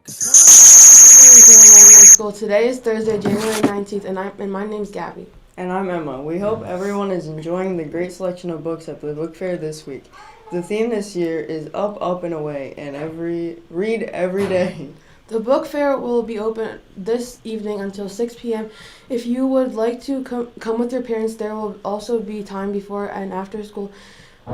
Morning, School. Today is Thursday, January 19th, and my name's Gabby. And I'm Emma. We hope everyone is enjoying the great selection of books at the book fair this week. The theme this year is Up, Up, and Away, and read every day. The book fair will be open this evening until 6 p.m. If you would like to come with your parents, there will also be time before and after school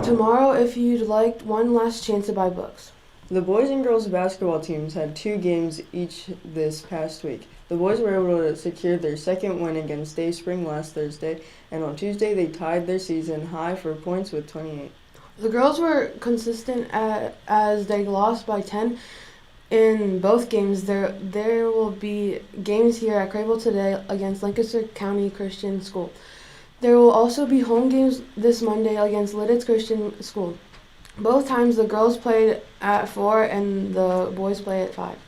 tomorrow if you'd like one last chance to buy books. The boys and girls basketball teams had 2 games each this past week. The boys were able to secure their second win against Dayspring last Thursday, and on Tuesday they tied their season high for points with 28. The girls were consistent as they lost by 10 in both games. There will be games here at Crable today against Lancaster County Christian School. There will also be home games this Monday against Lidditz Christian School. Both times the girls played at 4 and the boys play at 5.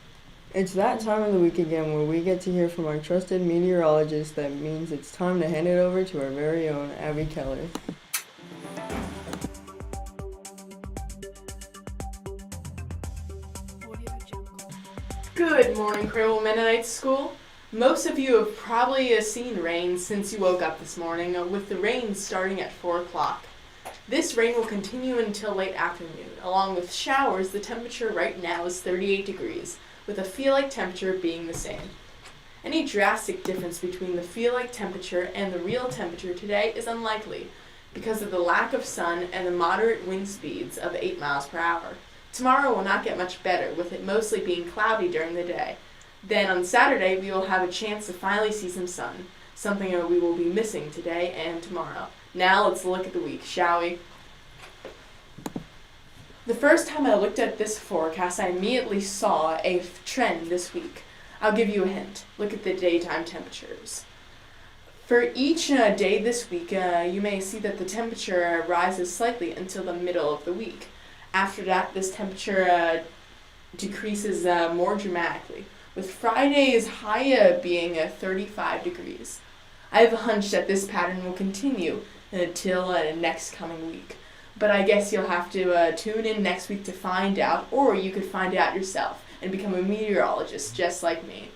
It's that time of the week again where we get to hear from our trusted meteorologist. That means it's time to hand it over to our very own Abby Keller. Good morning, Crable Mennonite School. Most of you have probably seen rain since you woke up this morning, with the rain starting at 4 o'clock. This rain will continue until late afternoon. Along with showers, the temperature right now is 38 degrees, with the feel-like temperature being the same. Any drastic difference between the feel-like temperature and the real temperature today is unlikely because of the lack of sun and the moderate wind speeds of 8 miles per hour. Tomorrow will not get much better, with it mostly being cloudy during the day. Then on Saturday, we will have a chance to finally see some sun, something we will be missing today and tomorrow. Now let's look at the week, shall we? The first time I looked at this forecast, I immediately saw a trend this week. I'll give you a hint. Look at the daytime temperatures. For each day this week, you may see that the temperature rises slightly until the middle of the week. After that, this temperature decreases more dramatically, with Friday's high being 35 degrees. I have a hunch that this pattern will continue until next coming week. But I guess you'll have to tune in next week to find out, or you could find out yourself and become a meteorologist just like me.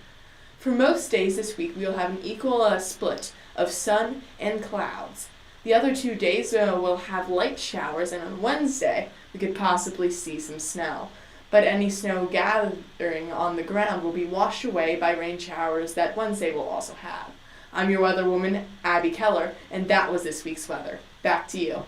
For most days this week, we will have an equal split of sun and clouds. The other 2 days will have light showers, and on Wednesday, we could possibly see some snow. But any snow gathering on the ground will be washed away by rain showers that Wednesday will also have. I'm your weather woman, Abby Keller, and that was this week's weather. Back to you.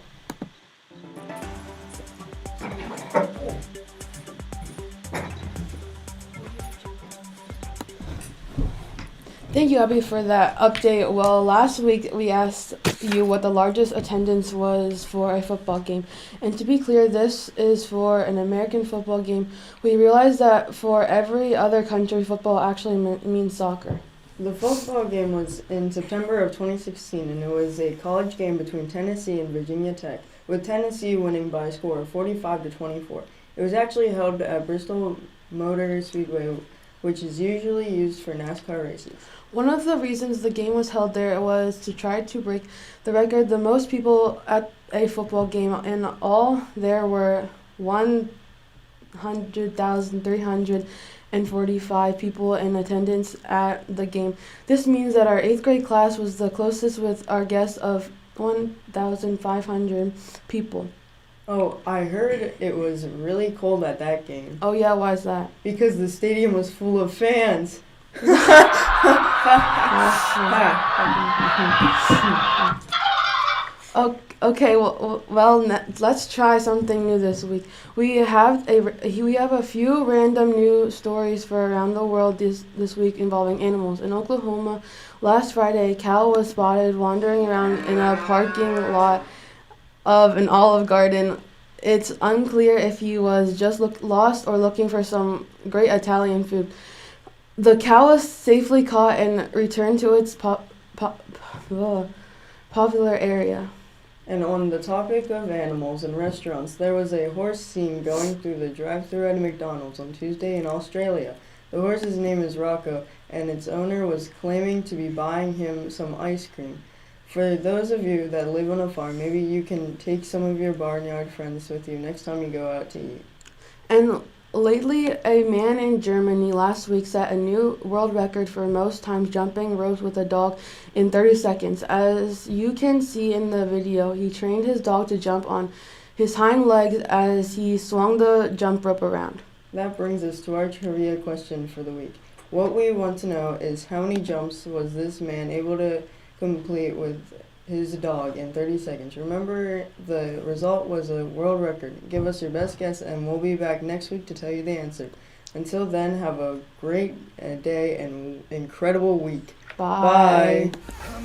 Thank you, Abby, for that update. Well, last week we asked you what the largest attendance was for a football game. And to be clear, this is for an American football game. We realized that for every other country, football actually means soccer. The football game was in September of 2016, and it was a college game between Tennessee and Virginia Tech, with Tennessee winning by a score of 45-24. It was actually held at Bristol Motor Speedway, which is usually used for NASCAR races. One of the reasons the game was held there was to try to break the record. The most people at a football game in all, there were 100,345 people in attendance at the game. This means that our 8th grade class was the closest with our guess of 1,500 people. Oh, I heard it was really cold at that game. Oh yeah, why is that? Because the stadium was full of fans. Okay, let's try something new this week. We have a few random news stories for around the world this week involving animals. In Oklahoma, last Friday, a cow was spotted wandering around in a parking lot of an Olive Garden. It's unclear if he was just lost or looking for some great Italian food. The cow was safely caught and returned to its popular area. And on the topic of animals and restaurants, there was a horse seen going through the drive-thru at McDonald's on Tuesday in Australia. The horse's name is Rocco, and its owner was claiming to be buying him some ice cream. For those of you that live on a farm, maybe you can take some of your barnyard friends with you next time you go out to eat. And Lately, a man in Germany last week set a new world record for most times jumping ropes with a dog in 30 seconds. As you can see in the video, he trained his dog to jump on his hind legs as he swung the jump rope around. That brings us to our trivia question for the week. What we want to know is how many jumps was this man able to complete with his dog in 30 seconds? Remember, the result was a world record. Give us your best guess, and we'll be back next week to tell you the answer. Until then, have a great day and incredible week. Bye. Bye.